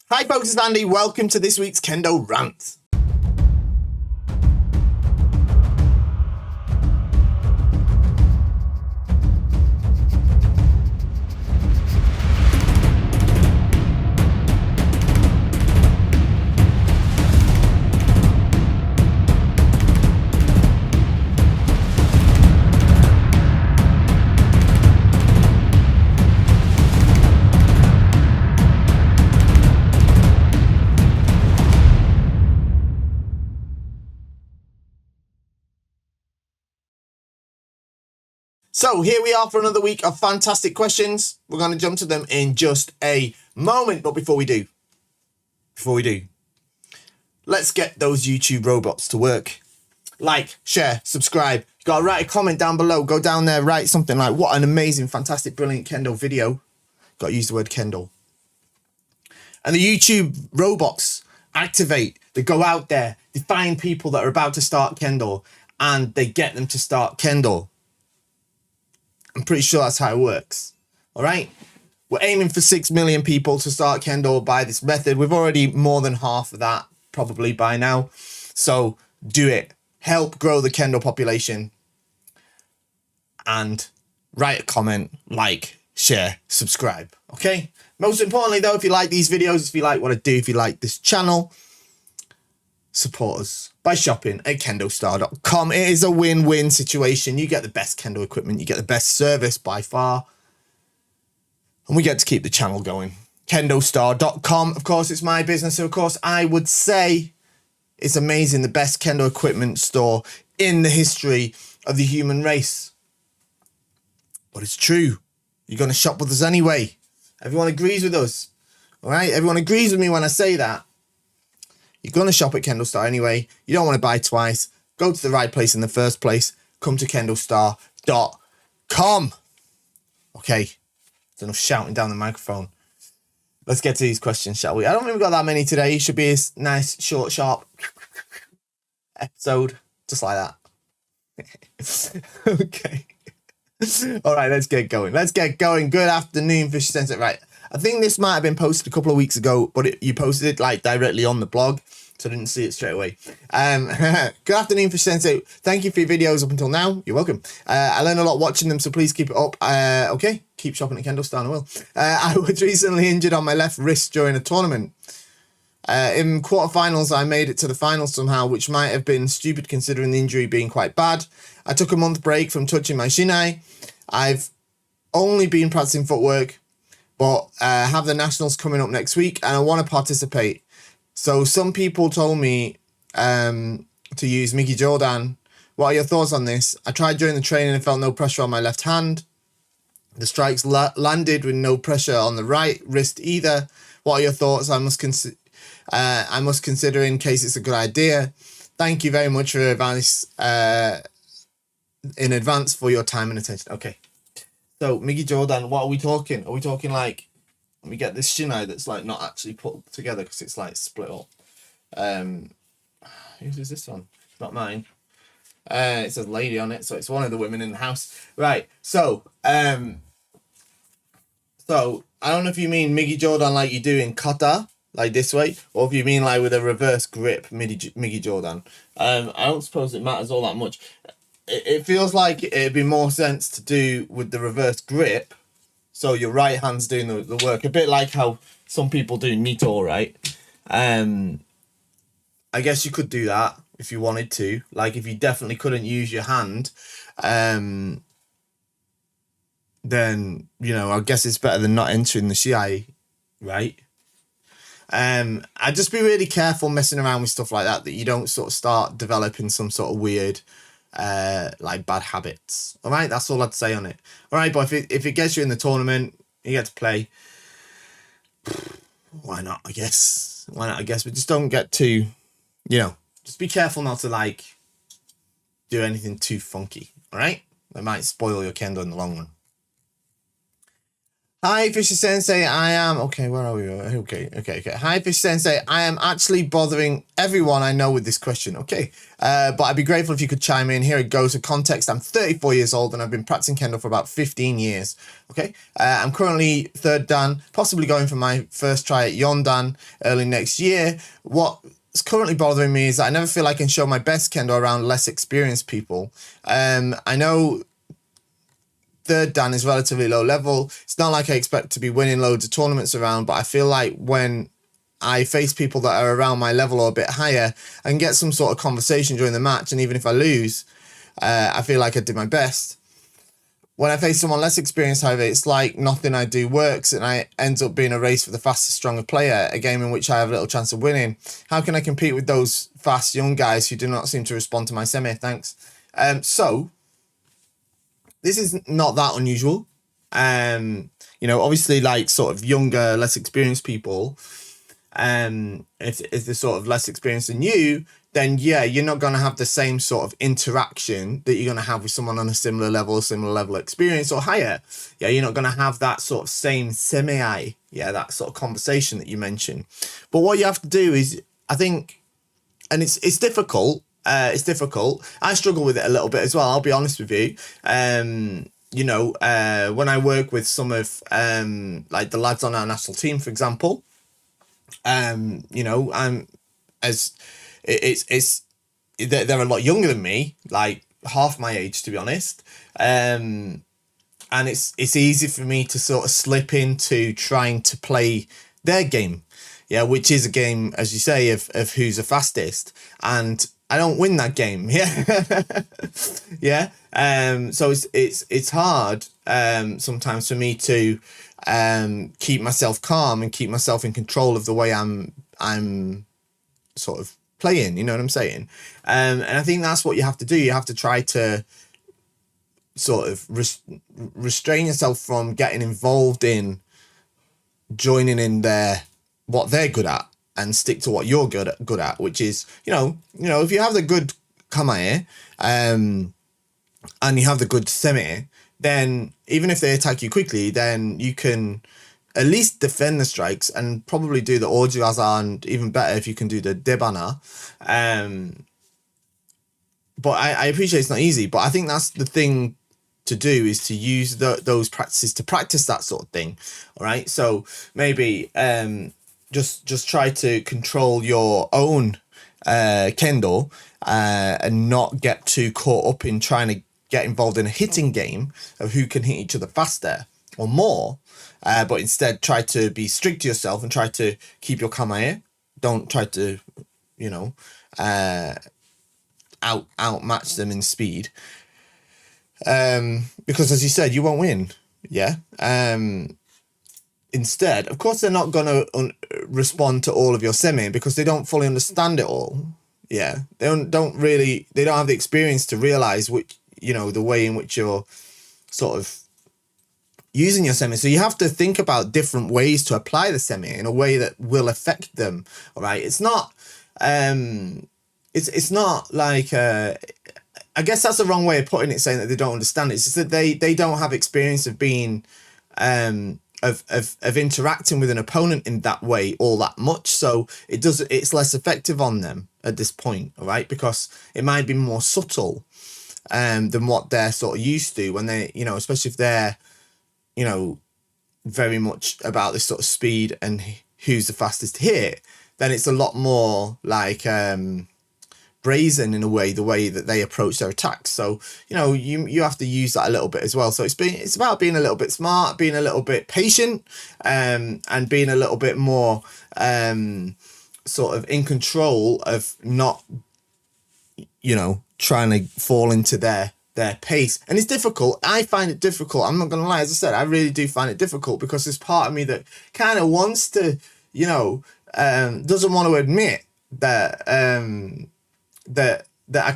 Hi folks, it's Andy. Welcome to this week's Kendo Rant. So here we are for another week of fantastic questions. We're going to jump to them in just a moment. But before we do, let's get those YouTube robots to work. Like, share, subscribe. You got to write a comment down below. Go down there, write something like, what an amazing, fantastic, brilliant Kendo video. Got to use the word Kendo. And the YouTube robots activate. They go out there. They find people that are about to start Kendo. And they get them to start Kendo. I'm pretty sure that's how it works. All right. We're aiming for 6 million people to start Kendo by this method. We've already more than half of that probably by now. So do it. Help grow the Kendo population. And write a comment, like, share, subscribe. Okay. Most importantly, though, if you like these videos, if you like what I do, if you like this channel, support us by shopping at KendoStar.com. It is a win-win situation. You get the best Kendo equipment. You get the best service by far. And we get to keep the channel going. KendoStar.com. Of course, it's my business. So, of course, I would say it's amazing. The best Kendo equipment store in the history of the human race. But it's true. You're going to shop with us anyway. Everyone agrees with us. All right? Everyone agrees with me when I say that. You're going to shop at KendoStar anyway. You don't want to buy twice. Go to the right place in the first place. Come to KendoStar.com. Okay. There's enough shouting down the microphone. Let's get to these questions, shall we? I don't think we've got that many today. It should be a nice, short, sharp episode. Just like that. Okay. All right, let's get going. Good afternoon, Fish Sensei. Right. I think this might have been posted a couple of weeks ago, but you posted it like directly on the blog, so I didn't see it straight away. Good afternoon, Fish Sensei. Thank you for your videos up until now. You're welcome. I learned a lot watching them, so please keep it up. Okay, keep shopping at KendoStar, I will. I was recently injured on my left wrist during a tournament. In quarterfinals, I made it to the finals somehow, which might have been stupid considering the injury being quite bad. I took a month break from touching my shinai. I've only been practicing footwork, but have the nationals coming up next week, and I want to participate. So some people told me to use Miki Jordan. What are your thoughts on this? I tried during the training and felt no pressure on my left hand. The strikes landed with no pressure on the right wrist either. What are your thoughts? I must consider in case it's a good idea. Thank you very much for advice in advance for your time and attention. Okay. So, Miki Jordan, what are we talking? Are we talking like, let me get this shinai that's like not actually put together because it's like split up. Whose is this one? It's not mine. It says lady on it, so it's one of the women in the house. Right. So I don't know if you mean Miki Jordan like you do in kata, like this way, or if you mean like with a reverse grip Miki Jordan. I don't suppose it matters all that much. It feels like it'd be more sense to do with the reverse grip, so your right hand's doing the work, a bit like how some people do Nito, right? I guess you could do that if you wanted to. Like if you definitely couldn't use your hand, then I guess it's better than not entering the shiai, right? I'd just be really careful messing around with stuff like that you don't sort of start developing some sort of weird like bad habits. All right, that's all I'd say on it. All right, but if it gets you in the tournament, you get to play. Why not? I guess. But just don't get too, just be careful not to like do anything too funky. All right, that might spoil your kendo in the long run. Hi, Fisher Sensei. I am okay. Where are we? Okay. Hi, Fisher Sensei. I am actually bothering everyone I know with this question. Okay, but I'd be grateful if you could chime in. Here it goes. For context, I'm 34 years old and I've been practicing Kendo for about 15 years. Okay, I'm currently third Dan, possibly going for my first try at Yondan early next year. What's currently bothering me is that I never feel I can show my best Kendo around less experienced people. I know third Dan is relatively low level. It's not like I expect to be winning loads of tournaments around, but I feel like when I face people that are around my level or a bit higher, I can get some sort of conversation during the match, and even if I lose, I feel like I did my best. When I face someone less experienced, however, it's like nothing I do works, and I ends up being a race for the fastest, stronger player, a game in which I have little chance of winning. How can I compete with those fast young guys who do not seem to respond to my semi? Thanks. So this is not that unusual. Obviously, like sort of younger, less experienced people, if they're sort of less experienced than you, then yeah, you're not going to have the same sort of interaction that you're going to have with someone on a similar level of experience or higher. Yeah, you're not going to have that sort of same that sort of conversation that you mentioned. But what you have to do is, I think, and it's difficult. It's difficult. I struggle with it a little bit as well. I'll be honest with you. When I work with some of like the lads on our national team, for example, I'm as it's they're a lot younger than me, like half my age to be honest. And it's easy for me to sort of slip into trying to play their game, yeah, which is a game, as you say, of who's the fastest, and I don't win that game, yeah, yeah. So it's hard sometimes for me to keep myself calm and keep myself in control of the way I'm sort of playing. You know what I'm saying? And I think that's what you have to do. You have to try to sort of restrain yourself from getting involved in joining in what they're good at and stick to what you're good at, which is if you have the good kamae and you have the good semi, then even if they attack you quickly, then you can at least defend the strikes and probably do the ojiwaza, and even better if you can do the debana. But I appreciate it's not easy, but I think that's the thing to do, is to use those practices to practice that sort of thing. All right, so maybe just try to control your own kendo and not get too caught up in trying to get involved in a hitting game of who can hit each other faster or more, but instead try to be strict to yourself and try to keep your kamae. Don't try to outmatch them in speed, because as you said, you won't win. Yeah. Instead, of course, they're not going to respond to all of your semi because they don't fully understand it all. Yeah, they don't have the experience to realize the way in which you're sort of using your semi. So you have to think about different ways to apply the semi in a way that will affect them. All right, it's not it's not like I guess that's the wrong way of putting it, saying that they don't understand it. It's just that they don't have experience of being of interacting with an opponent in that way all that much, so it's less effective on them at this point, all right, because it might be more subtle than what they're sort of used to when they, especially if they're very much about this sort of speed and who's the fastest to hit, then it's a lot more like brazen in a way, the way that they approach their attacks. So you have to use that a little bit as well. So it's about being a little bit smart, being a little bit patient, and being a little bit more sort of in control of not trying to fall into their pace. And it's difficult. I find it difficult. I'm not gonna lie, as I said, I really do find it difficult because there's part of me that kind of wants to, doesn't want to admit that that I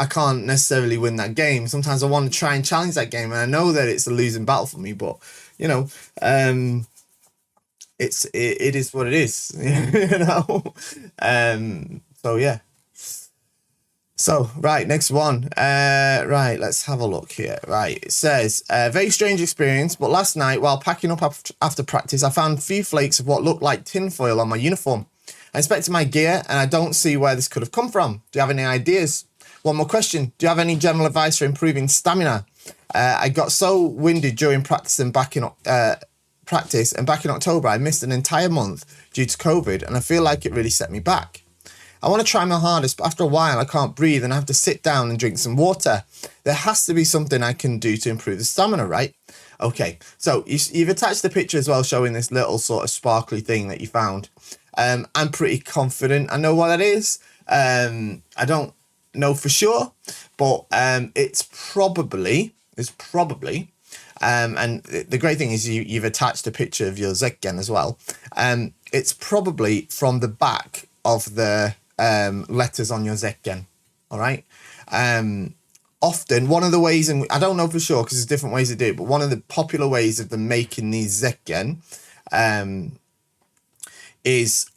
can't necessarily win that game. Sometimes I want to try and challenge that game, and I know that it's a losing battle for me, but it is what it is. So yeah. So, right, next one. Right, let's have a look here. Right, it says, very strange experience, but last night while packing up after practice, I found a few flakes of what looked like tinfoil on my uniform. I inspected my gear and I don't see where this could have come from. Do you have any ideas? One more question. Do you have any general advice for improving stamina? I got so winded during practice and back in October, I missed an entire month due to COVID and I feel like it really set me back. I want to try my hardest, but after a while I can't breathe and I have to sit down and drink some water. There has to be something I can do to improve the stamina, right? Okay, so you've attached the picture as well showing this little sort of sparkly thing that you found. I'm pretty confident I know what that is. I don't know for sure, but it's probably, and the great thing is you've attached a picture of your Zekken as well. It's probably from the back of the letters on your Zekken. All right. Often one of the ways, and I don't know for sure because there's different ways to do it, but one of the popular ways of them making these Zekken is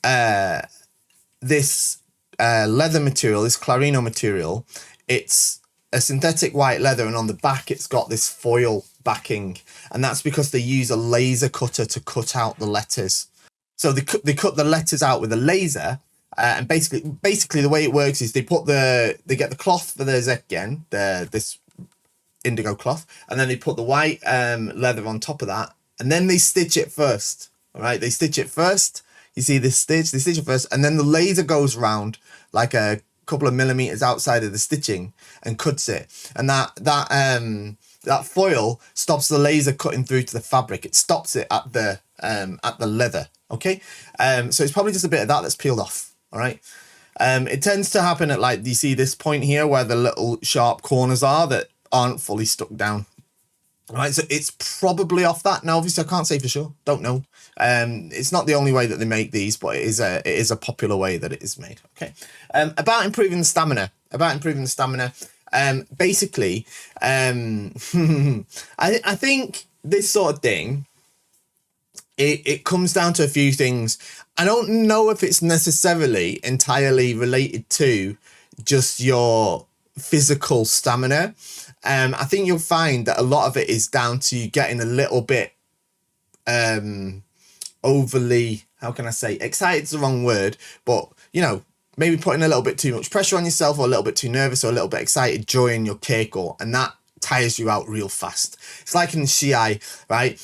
this leather material, this Clarino material. It's a synthetic white leather, and on the back it's got this foil backing, and that's because they use a laser cutter to cut out the letters. So they cut the letters out with a laser, and basically the way it works is they get the cloth for the Zekken, this indigo cloth, and then they put the white leather on top of that, and then they stitch it first. All right, they stitch it first. You see this stitch, they stitch it first, and then the laser goes round like a couple of millimeters outside of the stitching and cuts it, and that foil stops the laser cutting through to the fabric. It stops it at the leather. Okay, so it's probably just a bit of that that's peeled off. All right, it tends to happen at, like, you see this point here where the little sharp corners are that aren't fully stuck down. All right, so it's probably off that. Now, obviously, I can't say for sure. Don't know. It's not the only way that they make these, but it is a popular way that it is made. Okay. About improving the stamina. Basically, I think this sort of thing, it comes down to a few things. I don't know if it's necessarily entirely related to just your physical stamina. I think you'll find that a lot of it is down to you getting a little bit overly, how can I say, excited's the wrong word, but, you know, maybe putting a little bit too much pressure on yourself, or a little bit too nervous, or a little bit excited during your keiko, and that tires you out real fast. It's like in Shiai, right?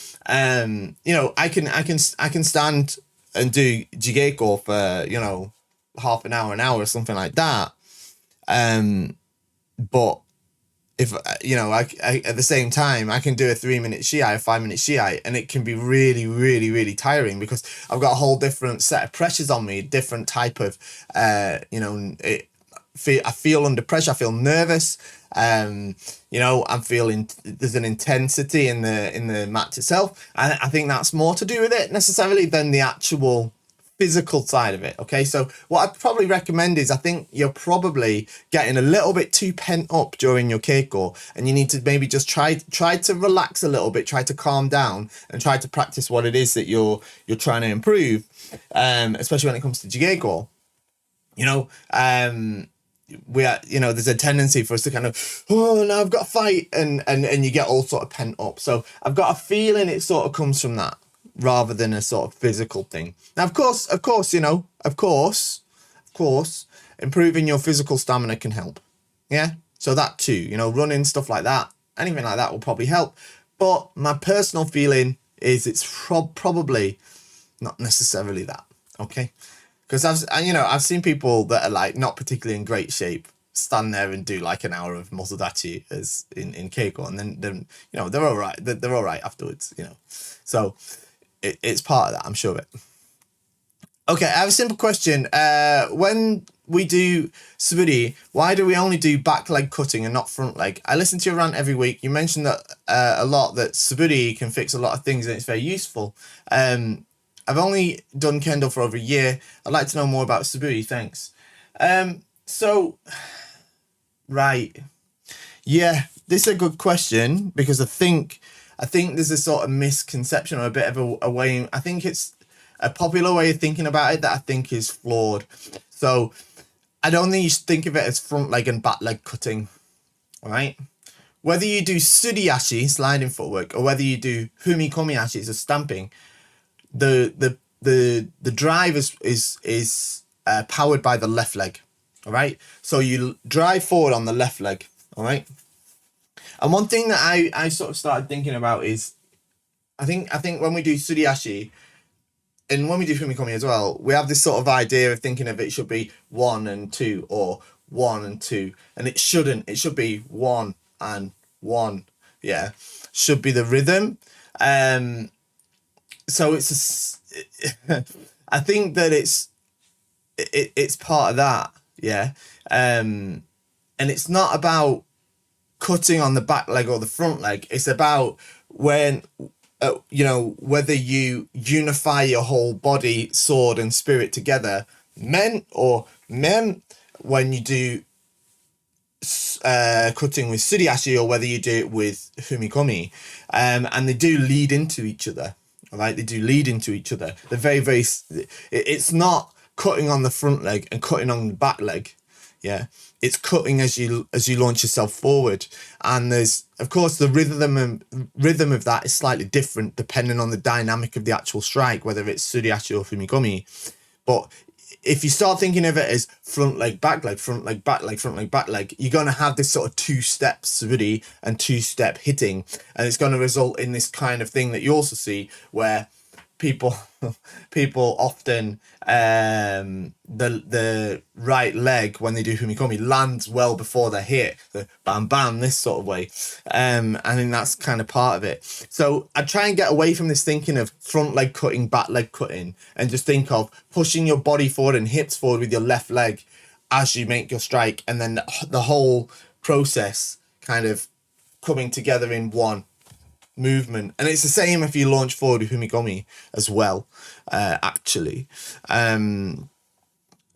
You know, I can stand and do jigeko for, you know, half an hour, something like that. But if, you know, I at the same time, I can do a 3-minute shiai, a 5-minute shiai, and it can be really, really, really tiring because I've got a whole different set of pressures on me, different type of, you know, I feel under pressure, I feel nervous. You know, I'm feeling there's an intensity in the match itself. And I think that's more to do with it necessarily than the actual physical side of it. Okay, so what I'd probably recommend is, I think you're probably getting a little bit too pent up during your keiko, and you need to maybe just try to relax a little bit, try to calm down, and try to practice what it is that you're trying to improve, especially when it comes to jigeko. You know, you know, there's a tendency for us to kind of, oh, now I've got to fight, and you get all sort of pent up. So I've got a feeling it sort of comes from that, rather than a sort of physical thing. Now, of course, you know, of course, improving your physical stamina can help. Yeah. So that too, you know, running, stuff like that, anything like that will probably help. But my personal feeling is it's probably not necessarily that. Okay. Because I've seen people that are, like, not particularly in great shape stand there and do like an hour of mozodachi as in keiko, and then you know, they're all right. They're all right afterwards, you know. So it's part of that, I'm sure of it. Okay, I have a simple question. When we do Suburi, why do we only do back leg cutting and not front leg? I listen to your rant every week. You mentioned that a lot, that Suburi can fix a lot of things and it's very useful. I've only done Kendo for over a year. I'd like to know more about Suburi, thanks. So, right. Yeah, this is a good question, because I think there's a sort of misconception, or a bit of a way. I think it's a popular way of thinking about it that I think is flawed. So I don't think you should think of it as front leg and back leg cutting. All right. Whether you do suriashi, sliding footwork, or whether you do humikomiashi, so stamping, the drive is powered by the left leg. All right. So you drive forward on the left leg. All right. And one thing that I sort of started thinking about is, I think when we do suriashi, and when we do fumikomi as well, we have this sort of idea of thinking of it should be 1 and 2 or 1 and 2, and it shouldn't. It should be 1 and 1. Yeah, should be the rhythm. So it's I think that it's part of that. Yeah, and it's not about cutting on the back leg or the front leg. It's about when whether you unify your whole body, sword and spirit together, men or men, when you do cutting with suriashi, or whether you do it with humikomi, and they do lead into each other. All right, they do lead into each other. They're very. It's not cutting on the front leg and cutting on the back leg. Yeah, it's cutting as you launch yourself forward, and there's of course the rhythm of that is slightly different depending on the dynamic of the actual strike, whether it's suriashi or fumikomi. But if you start thinking of it as front leg, back leg, front leg, back leg, front leg, back leg, you're going to have this sort of 2-step suburi and 2-step hitting, and it's going to result in this kind of thing that you also see where people often the right leg when they do humikomi lands well before they hit the bam bam, this sort of way. I think that's kind of part of it. So I try and get away from this thinking of front leg cutting, back leg cutting, and just think of pushing your body forward and hips forward with your left leg as you make your strike, and then the whole process kind of coming together in one movement. And it's the same if you launch forward with humikomi as well, actually.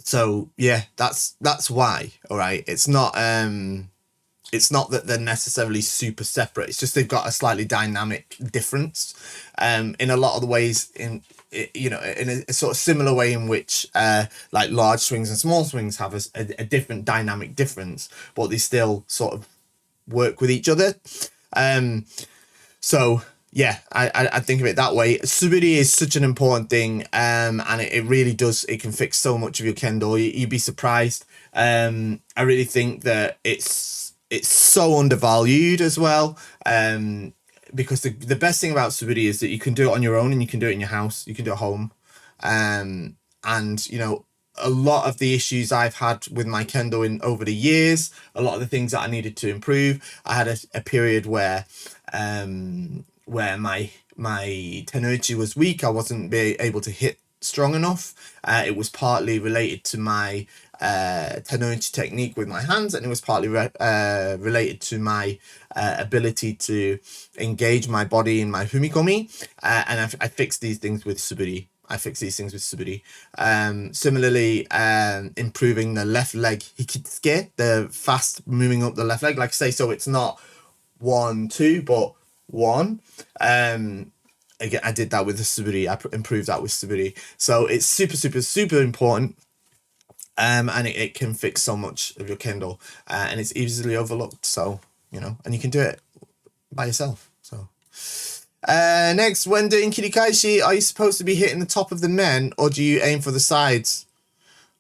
So yeah, that's why. All right, it's not that they're necessarily super separate. It's just they've got a slightly dynamic difference in a lot of the ways, in a sort of similar way in which like large swings and small swings have a different dynamic difference, but they still sort of work with each other. So yeah, I think of it that way. Suburi is such an important thing, and it really does. It can fix so much of your kendo. You'd be surprised. I really think that it's so undervalued as well. Because the best thing about Suburi is that you can do it on your own, and you can do it in your house. You can do it at home, and a lot of the issues I've had with my kendo over the years, a lot of the things that I needed to improve. I had a period where my tenouchi was weak. I wasn't able to hit strong enough. It was partly related to my tenouchi technique with my hands, and it was partly related to my ability to engage my body in my humikomi. And I fixed these things with Suburi. Similarly, improving the left leg hikitsuke, the fast moving up the left leg, like I say, so it's not 1, 2, but 1. Again, I did that with the Suburi. I improved that with Suburi. So it's super important. And it can fix so much of your kendo, and it's easily overlooked. So, and you can do it by yourself. So, next, when doing Kirikaeshi, are you supposed to be hitting the top of the men, or do you aim for the sides?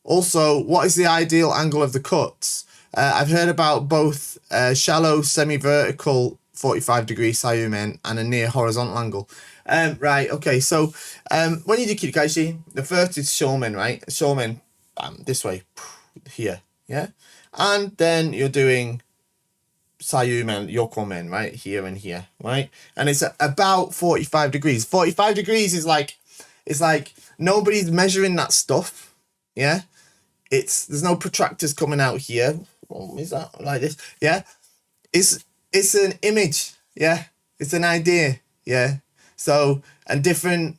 Also, what is the ideal angle of the cuts? I've heard about both shallow semi-vertical 45-degree sayumen and a near horizontal angle. Right, okay, so when you do Kirikaeshi, the first is shomen, right? Shomen, this way, here, yeah? And then you're doing sayumen, yokomen, right? Here and here, right? And it's about 45 degrees. 45 degrees is like, it's like nobody's measuring that stuff, yeah? There's no protractors coming out here. Oh, is that like this? Yeah. It's an image, yeah. It's an idea, yeah. So, and different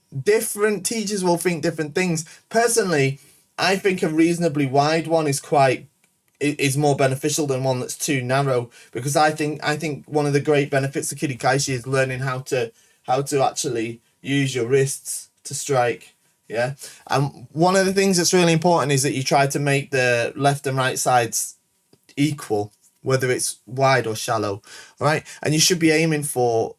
teachers will think different things. Personally, I think a reasonably wide one is more beneficial than one that's too narrow, because I think one of the great benefits of Kirikaeshi is learning how to actually use your wrists to strike, Yeah. And one of the things that's really important is that you try to make the left and right sides equal, whether it's wide or shallow. All right. And you should be aiming for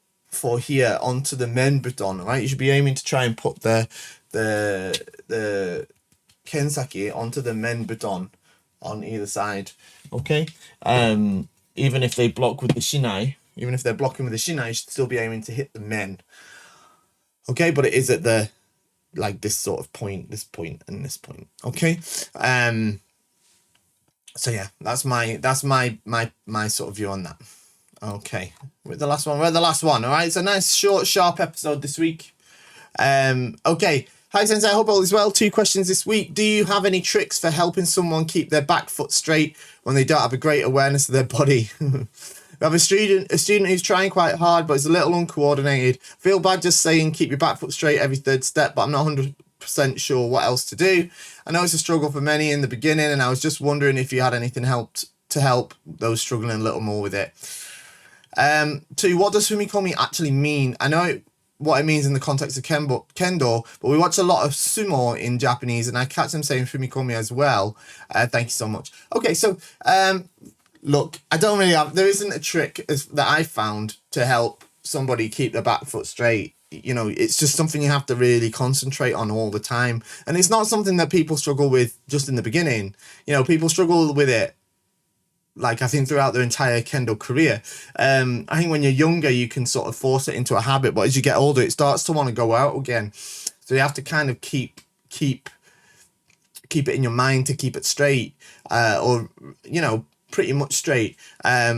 here onto the men button. Right. You should be aiming to try and put the kensaki onto the men button on either side. Okay. Even if they block with the shinai, even if they're blocking with the shinai, you should still be aiming to hit the men. Okay, but it is at the like this sort of point, this point, and this point. Okay. So yeah, that's my sort of view on that. Okay. We're the last one. All right. It's a nice short, sharp episode this week. Okay. Hi Sensei, I hope all is well. 2 questions this week. Do you have any tricks for helping someone keep their back foot straight when they don't have a great awareness of their body? We have a student who's trying quite hard, but is a little uncoordinated. Feel bad just saying keep your back foot straight every 3rd step, but I'm not 100% sure what else to do. I know it's a struggle for many in the beginning, and I was just wondering if you had anything to help those struggling a little more with it. 2, what does fumikomi actually mean? I know what it means in the context of Kendo, but we watch a lot of sumo in Japanese, and I catch them saying fumikomi as well. Thank you so much. Okay, so look, I don't really have, there isn't a trick that I found to help somebody keep their back foot straight. You know, it's just something you have to really concentrate on all the time. And it's not something that people struggle with just in the beginning. You know, people struggle with it, like, I think throughout their entire Kendo career. I think when you're younger, you can sort of force it into a habit, but as you get older, it starts to want to go out again. So you have to kind of keep it in your mind to keep it straight, or, you know, pretty much straight,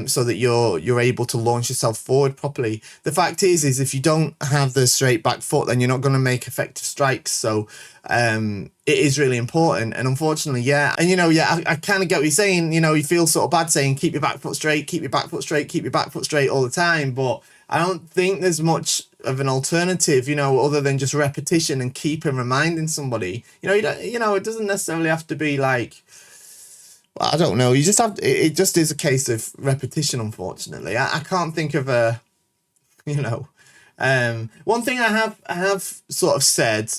so that you're able to launch yourself forward properly. The fact is if you don't have the straight back foot, then you're not going to make effective strikes. So it is really important. And unfortunately, yeah, and you know, yeah, I kind of get what you're saying. You know, you feel sort of bad saying keep your back foot straight, keep your back foot straight, keep your back foot straight all the time, but I don't think there's much of an alternative, you know, other than just repetition and keeping reminding somebody. You know, it doesn't necessarily have to be like, well, I don't know. You just have, it just is a case of repetition, unfortunately. I can't think of a, you know, one thing I have sort of said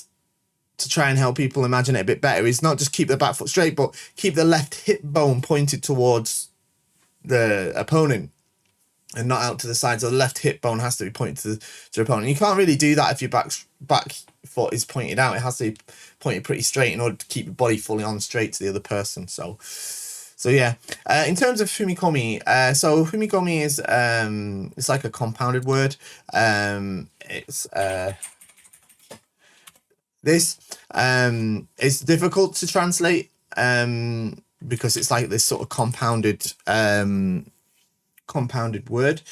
to try and help people imagine it a bit better is not just keep the back foot straight, but keep the left hip bone pointed towards the opponent and not out to the side. So the left hip bone has to be pointed to the opponent. You can't really do that if your back foot is pointed out. It has to be pointed pretty straight in order to keep your body fully on straight to the other person. So yeah, in terms of fumikomi, so fumikomi is it's like a compounded word. It's it's difficult to translate because it's like this sort of compounded word.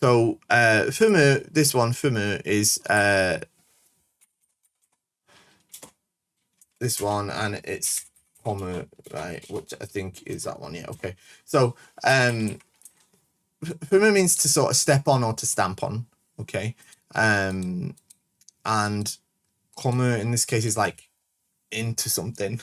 So fumu, this one fumu is this one, and it's Homer, right, which I think is that one. Yeah, okay. So fumu means to sort of step on or to stamp on. Okay. And komu in this case is like into something.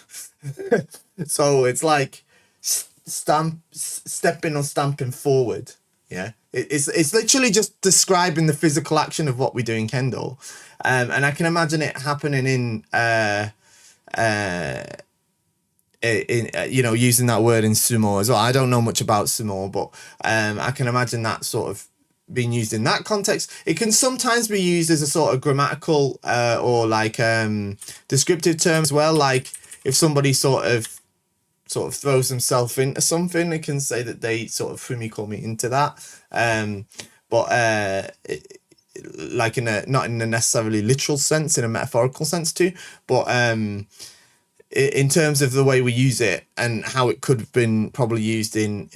So it's like stepping or stamping forward. Yeah, it's literally just describing the physical action of what we do in Kendo, and I can imagine it happening in you know, using that word in sumo as well. I don't know much about sumo, but I can imagine that sort of being used in that context. It can sometimes be used as a sort of grammatical or like descriptive term as well. Like if somebody sort of throws themselves into something, they can say that they sort of fumikomi into that. But like not in a necessarily literal sense, in a metaphorical sense too. But in terms of the way we use it and how it could have been probably used in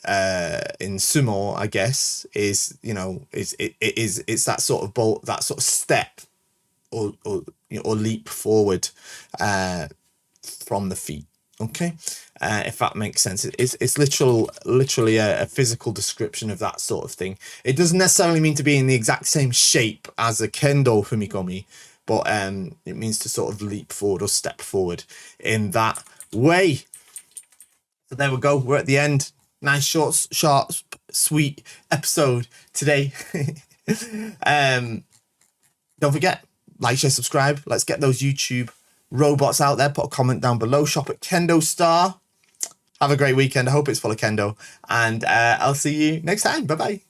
sumo, I guess, is, you know, it's that sort of bolt, that sort of step or leap forward from the feet. Okay, if that makes sense. It's literally a physical description of that sort of thing. It doesn't necessarily mean to be in the exact same shape as a kendo fumikomi, but it means to sort of leap forward or step forward in that way. So there we go. We're at the end. Nice, short, sharp, sweet episode today. Don't forget, like, share, subscribe. Let's get those YouTube robots out there. Put a comment down below. Shop at KendoStar. Have a great weekend. I hope it's full of kendo. And I'll see you next time. Bye-bye.